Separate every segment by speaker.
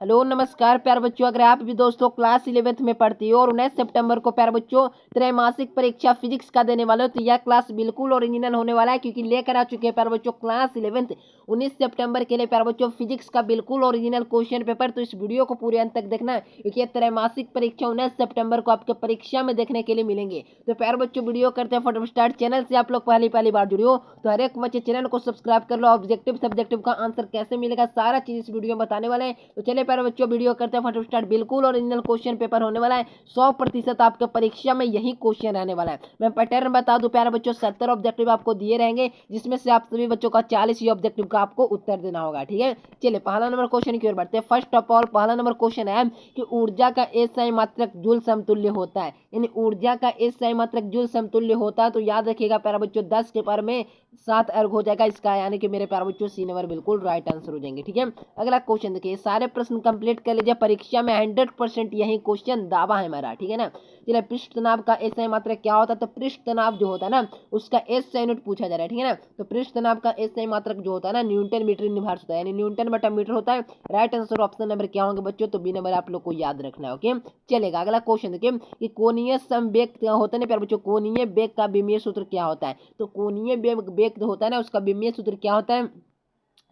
Speaker 1: Hello नमस्कार प्यारे बच्चों, अगर आप भी दोस्तों क्लास 11th में पढ़ती हो और 19 सितंबर को प्यारे बच्चों त्रैमासिक परीक्षा फिजिक्स का देने वाले हो तो यह क्लास बिल्कुल ओरिजिनल होने वाला है, क्योंकि लेकर आ चुके हैं प्यारे बच्चों क्लास 11th 19 सितंबर के लिए प्यारे बच्चों फिजिक्स का बिल्कुल ओरिजिनल क्वेश्चन पेपर। तो इस वीडियो को पूरे अंत तक देखना, क्योंकि यह त्रैमासिक परीक्षा 19 सितंबर को आपके परीक्षा में देखने के लिए मिलेंगे। तो प्यारे बच्चों वीडियो करते हैं फटाफट स्टार्ट। चैनल से आप लोग पहली बार जुड़े हो तो हर एक बच्चे चैनल को सब्सक्राइब कर लो। ऑब्जेक्टिव सब्जेक्टिव का आंसर कैसे मिलेगा सारा चीज इस वीडियो में बताने वाले हैं। तो चलिए प्यारे बच्चों वीडियो करते हैं फटाफट स्टार्ट। बिल्कुल ओरिजिनल क्वेश्चन पेपर होने वाला है, 100% आपके परीक्षा में यही क्वेश्चन रहने वाला है। मैं पैटर्न बता दूं प्यारे बच्चों, 70 ऑब्जेक्टिव आपको दिए रहेंगे, जिसमें से आप सभी बच्चों का 40 ही ऑब्जेक्टिव का आपको उत्तर देना होगा। ठीक है, चलिए पहला नंबर क्वेश्चन की ओर बढ़ते हैं। फर्स्ट ऑफ ऑल पहला नंबर क्वेश्चन है कि ऊर्जा का एसआई मात्रक जूल समतुल्य होता है, यानी ऊर्जा का एसआई मात्रक जूल समतुल्य होता है। तो याद रखिएगा प्यारे बच्चों 10 के पर में 7 अर्ग हो जाएगा इसका, यानी कि मेरे प्यारे बच्चों सी नंबर बिल्कुल राइट आंसर हो जाएंगे। ठीक है, अगला क्वेश्चन देखिए, सारे प्रश्न कंप्लीट कर लीजिए, परीक्षा में 100% यही क्वेश्चन दावा है हमारा। ठीक है ना, चलिए पृष्ठ तनाव का एसआई मात्रक क्या होता है, तो पृष्ठ तनाव जो होता है ना उसका एसआई यूनिट पूछा जा रहा है। ठीक है ना, तो पृष्ठ तनाव का एसआई मात्रक जो होता है ना न्यूटन मीटर इनवर्स होता है, यानी न्यूटन बटा मीटर होता है। राइट आंसर ऑप्शन नंबर क्या होंगे बच्चों, तो बी नंबर आप लोग को याद रखना है। ओके, चलेगा अगला क्वेश्चन देखिए कि कोणीय समवेग होता है ना प्यारे बच्चों, कोणीय वेग का विमीय सूत्र क्या होता है। तो कोणीय वेग होता है ना उसका विमीय सूत्र क्या होता है,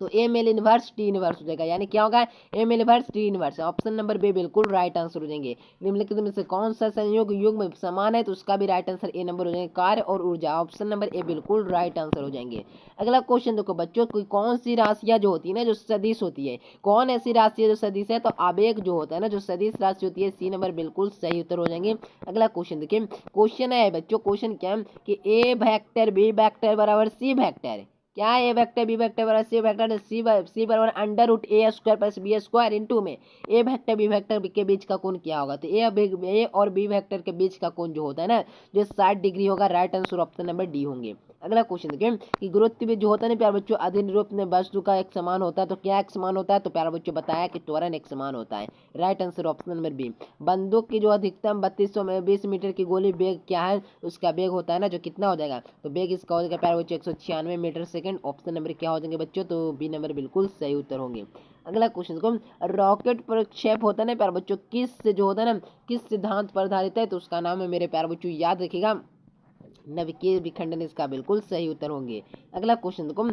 Speaker 1: तो M L inverse T inverse हो जाएगा, यानी क्या होगा M L inverse T inverse. Option number B बिल्कुल राइट आंसर हो जाएंगे। निम्नलिखित में से कौन सा संयोग युग में समान है, तो उसका भी राइट आंसर ए नंबर हो जाएंगे, कार्य और ऊर्जा। ऑप्शन नंबर ए बिल्कुल राइट आंसर हो जाएंगे। अगला क्वेश्चन देखो बच्चों, कोई कौन सी राशियां जो होती है ना जो सदिश होती है, कौन ऐसी राशि है जो सदिश है, तो आवेग जो होता है ना जो सदिश राशि होती है, सी नंबर बिल्कुल सही उत्तर हो जाएंगे। अगला क्वेश्चन देखिए, क्वेश्चन है बच्चों, क्वेश्चन क्या है कि ए वेक्टर बी वेक्टर बराबर सी वेक्टर, क्या है ए वेक्टर बी वेक्टर बराबर सी वेक्टर, सी बराबर under root A square plus B square into में ए वेक्टर बी वेक्टर के बीच का कोण क्या होगा। तो ए और बी वेक्टर के बीच का कोण जो होता है ना जो 60 डिग्री होगा। Right answer option number D होंगे। अगला क्वेश्चन देखिए कि गुरुत्व जो होता है ना प्यारे बच्चों अधीन रूप में वस्तु का एक समान होता है, तो क्या एक समान होता है, तो प्यारे बच्चों बताया कि त्वरण एक समान होता है। Right answer option number B. बंदूक की जो अधिकतम 3220 मीटर की गोली वेग क्या है, उसका वेग होता है ना जो कितना हो जाएगा, तो वेग इसका हो जाएगा प्यारे बच्चों 196 मीटर सेकंड। ऑप्शन नंबर क्या हो जाएंगे बच्चों, तो बी नंबर बिल्कुल सही उत्तर होंगे। अगला क्वेश्चन को, रॉकेट प्रक्षेप होता है ना प्यारे बच्चों किस से जो होता है ना किस सिद्धांत पर आधारित है, तो उसका नाम है मेरे प्यारे बच्चों याद रखिएगा नाभिकीय विखंडन, इसका बिल्कुल सही उत्तर होंगे। अगला क्वेश्चन देखो,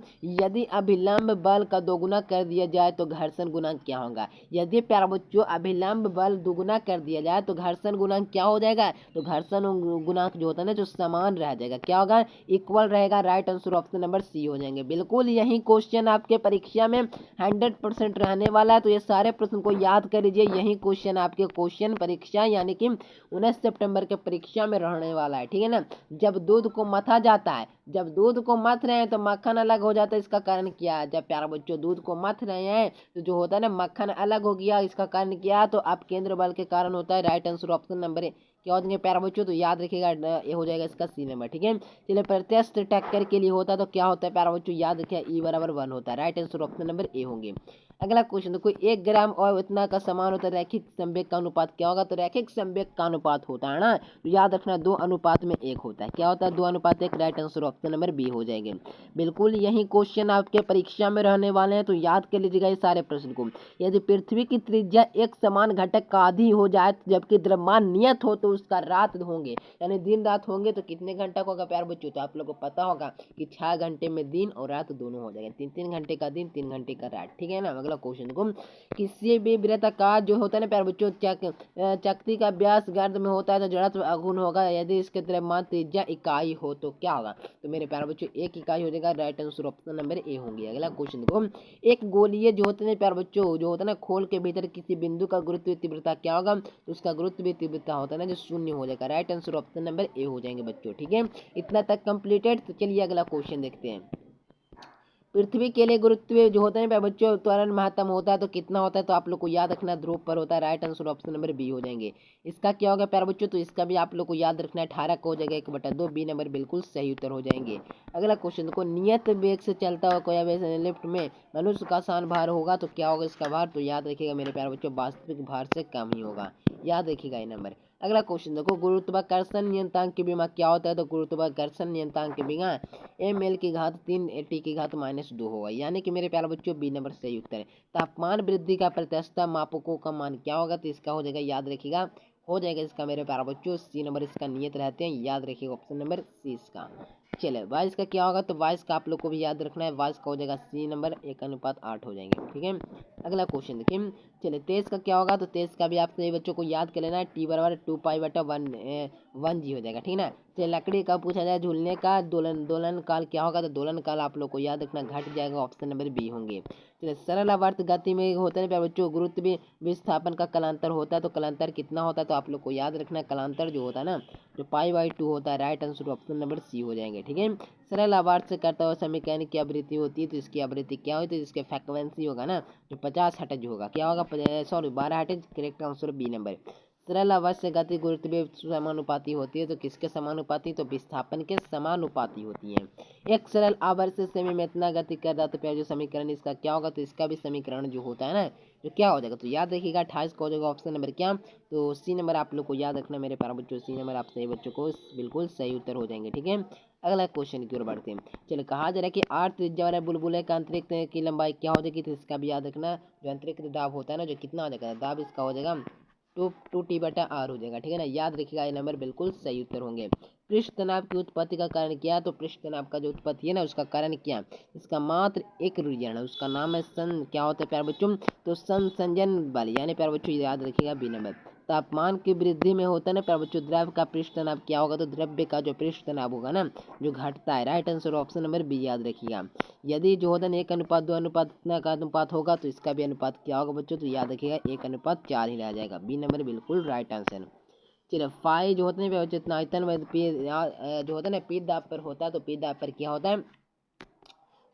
Speaker 1: यदि अभिलंब बल का दोगुना कर दिया जाए तो घर्षण गुणांक क्या होगा। यदि प्यारे बच्चों अभिलंब बल दोगुना कर दिया जाए तो घर्षण गुणांक क्या हो जाएगा, तो घर्षण गुणांक जो होता है ना जो समान रह जाएगा, क्या होगा इक्वल रहेगा। Right answer option number C हो जाएंगे। बिल्कुल यही क्वेश्चन आपके परीक्षा में 100% रहने वाला है, तो ये सारे प्रश्न को याद कर लीजिए। यही क्वेश्चन आपके क्वेश्चन परीक्षा यानी कि 19 सितंबर के परीक्षा में रहने वाला है। ठीक है ना, जब दूध को मथा जाता है, जब दूध को मथ रहे हैं तो मक्खन अलग हो जाता है, इसका कारण क्या है। जब प्यारे बच्चों दूध को मथ रहे हैं तो जो होता है ना मक्खन अलग हो गया, इसका कारण क्या है, तो आप केंद्र बल के कारण होता है। राइट आंसर ऑप्शन नंबर क्या हो जाएंगे प्यारे बच्चों, तो याद रखिएगा ये हो जाएगा इसका सी नंबर। ठीक है, चलिए प्रत्यक्ष टक्कर के लिए होता है तो क्या होता है प्यारे बच्चों, याद रखिए ई बराबर 1 होता है। Right answer option number A होंगे। अगला क्वेश्चन देखो, 1 ग्राम और इतना का समान होता है रैखिक संवेग का अनुपात क्या होगा, तो रैखिक संवेग का अनुपात होता है ना तो याद रखना 2 अनुपात में 1 होता है। क्या होता है 2 अनुपात 1। Right answer option number B हो जाएंगे। बिल्कुल यही क्वेश्चन आपके परीक्षा में रहने वाले हैं, तो याद कर लीजिएगा ये सारे प्रश्न को। यदि पृथ्वी की त्रिज्या एक समान घटक का आधी हो जाए जबकि द्रव्यमान नियत हो तो उसका रात होंगे, यानी दिन रात होंगे तो कितने घंटा को होगा प्यारे बच्चों, तो आप लोग को पता होगा कि 6 घंटे में दिन और रात दोनों हो जाएंगे, 3 घंटे का दिन 3 घंटे का रात। ठीक है ना, अगला क्वेश्चन को, किसी भी वृत्ताकार जो होता है ना प्यारे बच्चों चक्ति का व्यास गर्द में होता है तो जड़त्व अगुण होगा, यदि इसके द्रव्यमान त्रिज्या इकाई हो तो क्या होगा, तो मेरे प्यारे बच्चों 1 इकाई हो जाएगा। Right answer option number A होंगे। अगला क्वेश्चन को, एक गोलीय जो होते हैं प्यारे बच्चों जो होता है ना खोल के भीतर किसी बिंदु का गुरुत्व तीव्रता क्या होगा, तो उसका गुरुत्व तीव्रता होता है ना जो 0 हो जाएगा। Right answer option number A हो जाएंगे बच्चों। ठीक है, इतना तक कंप्लीटेड। तो चलिए अगला क्वेश्चन देखते हैं। पृथ्वी के लिए गुरुत्व जो होता है बच्चों त्वरण महत्तम होता है तो कितना होता है, तो आप लोग को याद रखना ध्रुव पर होता है। Right answer option number B हो जाएंगे। इसका क्या होगा प्यारे बच्चों, तो इसका भी आप लोग को याद रखना है 18 का हो जाएगा 1/2। बी नंबर बिल्कुल सही उत्तर हो जाएंगे। अगला क्वेश्चन देखो, नियत वेग से चलता हुआ कोई लिफ्ट में मनुष्य का आसान भार होगा तो क्या होगा इसका भार, तो याद रखिएगा मेरे प्यारे बच्चों वास्तविक भार से कम ही होगा। याद रखिएगा ये नंबर। अगला क्वेश्चन देखो, गुरुत्वाकर्षण नियंत्रक की विमा क्या होता है? तो गुरुत्वाकर्षण नियंत्रक की विमा ml की घात 3 टी की घात -2 होगा, यानी कि मेरे प्यारे बच्चों बी नंबर सही उत्तर है। तापमान वृद्धि का प्रत्याशित मापकों का मान क्या होगा? तो इसका हो जाएगा, याद रखिएगा, हो जाएगा इसका मेरे प्यारे बच्चों सी नंबर इसका नियत रहते हैं, याद रखिएगा ऑप्शन नंबर सी इसका। चलिए वाइस का क्या होगा? तो वाइस का आप लोग को भी याद रखना है, वाइस का हो जाएगा सी नंबर 1:8 हो जाएंगे, ठीक है। अगला क्वेश्चन देखिए, चलिए तेज का क्या होगा? तो तेज का भी आप सभी बच्चों को याद कर लेना है, टी बराबर 2π/1 जी हो जाएगा, ठीक है ना। चलिए लकड़ी का पूछा जाए, झूलने का दोलन काल क्या होगा? तो दोलन काल आप लोग को याद रखना, घट जाएगा, ऑप्शन नंबर बी होंगे। चलिए सरल आवर्त गति में होते हैं प्यारे बच्चों, गुरुत्व विस्थापन का कलांतर होता है, तो कलांतर कितना होता है? तो आप लोग को याद रखना, कलांतर जो होता है ना, जो π/2 होता है, right answer option number C हो जाएंगे, ठीक है। सरल आवर्त से करता हुआ समीकरण की आवृत्ति होती है, तो इसकी आवृत्ति क्या होती है? इसके फ्रीक्वेंसी होगा ना, जो 50 हर्ट्ज होगा, क्या होगा? 12 hertz, correct answer B number. सरल आवर्त से गति गुरुत्वीय समानुपाती होती है, तो किसके समानुपाती? तो विस्थापन के समानुपाती होती है। एक सरल आवर्त से सेमी में इतना गति कर रहा, तो प्यार जो समीकरण इसका क्या होगा? तो इसका भी समीकरण जो होता है ना, जो क्या हो जाएगा? तो याद रखिएगा 28 का हो जाएगा ऑप्शन नंबर क्या? तो सी नंबर आप लोग को याद रखना मेरे प्यारे बच्चों, सी नंबर आप सही बच्चों को बिल्कुल सही उत्तर हो जाएंगे, ठीक है। अगला क्वेश्चन की ओर बढ़ते हैं। चलिए कहा जा रहा है कि 8 त्रिज्या वाला बुलबुले का अंतरिक्ष की लंबाई क्या हो जाएगी? तो इसका भी याद रखना, जो अंतरिक्ष दाब होता है ना, जो कितना हो जाएगा दाब, इसका हो जाएगा 2t/r हो जाएगा, ठीक है ना। याद रखिएगा ये नंबर बिल्कुल सही उत्तर होंगे। पृष्ठ तनाव की उत्पत्ति का कारण क्या है? तो पृष्ठ तनाव का जो उत्पत्ति है ना, उसका कारण क्या? इसका मात्र एक रीजन है, उसका नाम है क्या होता है प्यारे बच्चों? तो संसंजन बल, यानी प्यारे बच्चों याद रखिएगा बी नंबर। तापमान की वृद्धि में होता है ना प्यारे बच्चों, द्रव्य का पृष्ठ तनाव क्या होगा? तो द्रव्य का जो पृष्ठ तनाव होगा ना, जो घटता है, right answer option number B याद रखिएगा। यदि जो होता है 1:2 अनुपात इतना का अनुपात होगा, तो इसका भी अनुपात क्या होगा बच्चों? तो याद रखिएगा 1:4 ही रह जाएगा, बी नंबर बिल्कुल राइट आंसर। चलिए फाई जो होता है जितना आयतन जो होता है ना पी दाब पर होता है, तो पी दाब पर क्या होता है?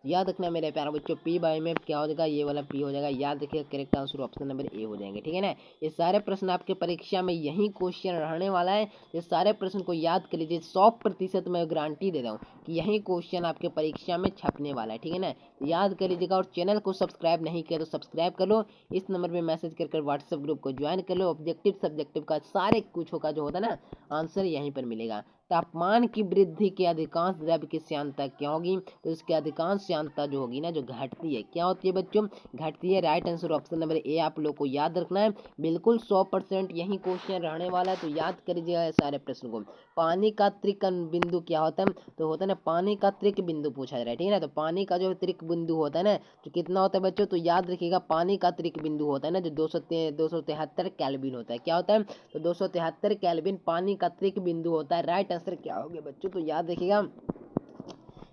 Speaker 1: याद रखना मेरे प्यारे बच्चों, पी बाई में क्या हो जाएगा? ये वाला पी हो जाएगा, याद रखिएगा, correct answer option number A हो जाएंगे, ठीक है ना। ये सारे प्रश्न आपके परीक्षा में यही क्वेश्चन रहने वाला है, ये सारे प्रश्न को याद कर लीजिए, 100% मैं गारंटी दे रहा हूँ कि यही क्वेश्चन आपके परीक्षा में छपने वाला है, ठीक है ना। याद कर लीजिएगा, और चैनल को सब्सक्राइब नहीं किया तो सब्सक्राइब कर लो, इस नंबर पर मैसेज कर व्हाट्सएप ग्रुप को ज्वाइन कर लो, ऑब्जेक्टिव सब्जेक्टिव का सारे कुछ होगा जो होता है ना, आंसर यहीं पर मिलेगा। तापमान की वृद्धि की अधिकांश द्रव्य की श्यानता क्या होगी? तो इसकी अधिकांश श्यानता जो होगी ना, जो घटती है, क्या होती है बच्चों? घटती है, right answer option number A आप लोग को याद रखना है, बिल्कुल 100% यही क्वेश्चन रहने वाला है, तो याद कर लीजिएगा सारे प्रश्न को। पानी का त्रिक बिंदु क्या होता है? तो होता है ना, पानी का त्रिक बिंदु पूछा जा रहा है, ठीक है ना। तो पानी का जो त्रिक बिंदु होता है ना, जो कितना होता है बच्चों? तो याद रखिएगा, पानी का त्रिक बिंदु होता है ना, जो 273 केल्विन होता है, क्या होता है? तो 273 केल्विन पानी का त्रिक बिंदु होता है, राइट आंसर क्या होगा बच्चों? तो याद रखिएगा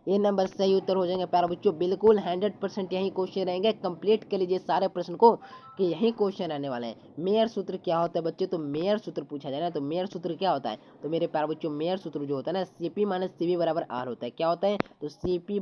Speaker 1: ये नंबर सही उत्तर हो जाएंगे प्यारे बच्चों, बिल्कुल 100% यही क्वेश्चन रहेंगे। कंप्लीट कर लीजिए सारे प्रश्न को कि यही क्वेश्चन आने वाले हैं। मेयर सूत्र क्या होता है बच्चों? तो मेयर सूत्र पूछा जाए ना, तो मेयर सूत्र क्या होता है? तो मेरे प्यारे बच्चों मेयर सूत्र जो होता है ना, CP - CV = R होता है, क्या होता है? तो CP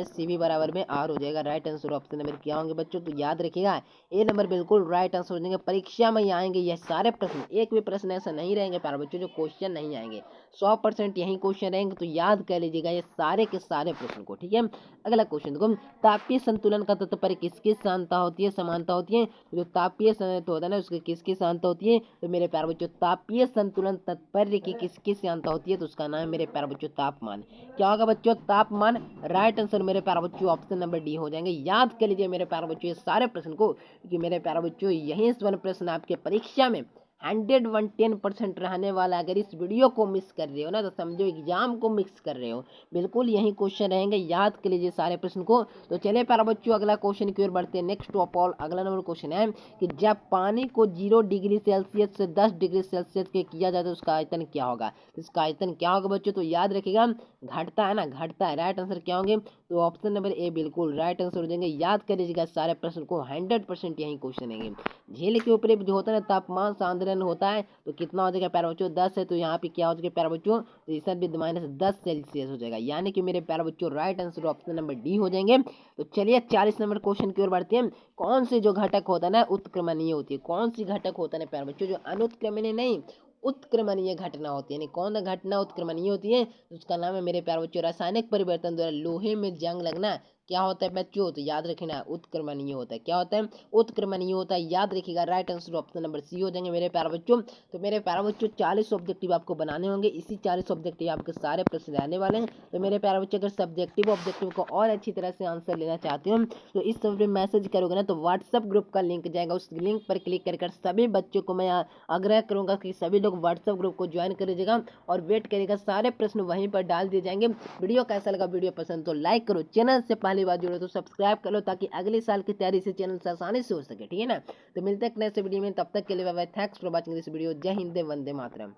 Speaker 1: - CV बराबर में R हो जाएगा, राइट आंसर ऑप्शन नंबर क्या होंगे बच्चों? तो याद रखिएगा ये नंबर बिल्कुल राइट आंसर हो जाएंगे। परीक्षा में आएंगे ये सारे प्रश्न, एक भी प्रश्न ऐसा नहीं रहेंगे प्यारे बच्चों जो क्वेश्चन नहीं आएंगे, 100% यही क्वेश्चन रहेंगे, तो याद कर लीजिएगा ये सारे के सारे प्रश्न को, ठीक है। अगला क्वेश्चन देखो, तापीय संतुलन का तात्पर्य किसकी समानता होती है? समानता होती है, जो तापीय संतुलन होता है ना, उसकी किसकी समानता होती है? तो मेरे प्यारे बच्चों तापीय संतुलन तात्पर्य की किसकी समानता होती है? तो उसका नाम मेरे प्यारे बच्चों तापमान। क्या होगा बच्चों? तापमान, राइट आंसर मेरे प्यारे बच्चों ऑप्शन नंबर डी हो जाएंगे। याद कर लीजिए मेरे प्यारे बच्चों ये सारे प्रश्न को, क्योंकि मेरे प्यारे बच्चों यही प्रश्न आपके परीक्षा में 110% रहने वाला। अगर इस वीडियो को मिस कर रहे हो ना, तो समझो एग्जाम को मिक्स कर रहे हो, बिल्कुल यही क्वेश्चन रहेंगे, याद कर लीजिए सारे प्रश्न को। तो चलिए प्यारे बच्चों अगला क्वेश्चन की ओर बढ़ते हैं। नेक्स्ट ऑफ ऑल अगला नंबर क्वेश्चन है कि जब पानी को 0 डिग्री सेल्सियस से 10 डिग्री सेल्सियस के किया जाए तो उसका आयतन क्या होगा? तो इसका आयतन क्या होगा बच्चों? तो याद रखिएगा घटता है ना, घटता है, राइट आंसर क्या होंगे? तो ऑप्शन नंबर ए बिल्कुल राइट आंसर हो जाएंगे। याद कर लीजिएगा सारे प्रश्न को, 100% यही क्वेश्चन रहेंगे। झील के ऊपर जो होता है ना तापमान सांद्रण होता है, तो कितना हो जाएगा प्यारे बच्चों? 10 है, तो यहाँ पे क्या हो जाएगा प्यारे बच्चों? तो इस भी -10 सेल्सियस हो जाएगा, यानी कि मेरे प्यारे बच्चों right answer option number D हो जाएंगे। तो चलिए 40 नंबर क्वेश्चन की ओर बढ़ते हैं। कौन सी जो घटक होता है ना उत्क्रमणीय होती है? कौन सी घटक होता है ना प्यारे बच्चों? जो अनुत्क्रमणीय नहीं, उत्क्रमणीय घटना होती है। कौन घटना उत्क्रमणीय होती है? उसका नाम है मेरे प्यारे बच्चों रासायनिक परिवर्तन द्वारा लोहे में जंग लगना, क्या होता है बच्चों, तो याद रखना उत्क्रमणीय होता है। क्या होता है? उत्क्रमणीय होता है, याद रखिएगा। Right answer option number C हो जाएंगे मेरे प्यारे बच्चों। तो मेरे प्यारे बच्चों 40 ऑब्जेक्टिव आपको बनाने होंगे, इसी 40 ऑब्जेक्टिव आपके सारे प्रश्न रहने वाले हैं। तो मेरे प्यारे बच्चों अगर सब्जेक्टिव ऑब्जेक्टिव को और अच्छी तरह से आंसर लेना चाहते हो तो इस समय मैसेज करोगे ना तो व्हाट्सअप ग्रुप का लिंक जाएगा, उस लिंक पर क्लिक कर सभी बच्चों को मैं आग्रह करूंगा कि सभी लोग व्हाट्सअप ग्रुप को ज्वाइन करिएगा और वेट करिएगा, सारे प्रश्न वहीं पर डाल दिए जाएंगे। वीडियो कैसा लगा? वीडियो पसंद तो लाइक करो, चैनल से पहली बार जुड़ो तो सब्सक्राइब कर लो ताकि अगले साल की तैयारी इसी चैनल से आसानी से हो सके, ठीक है ना। तो मिलते हैं नेक्स्ट वीडियो में, तब तक के लिए bye bye, thanks for watching this video. जय हिंद, वंदे मातरम।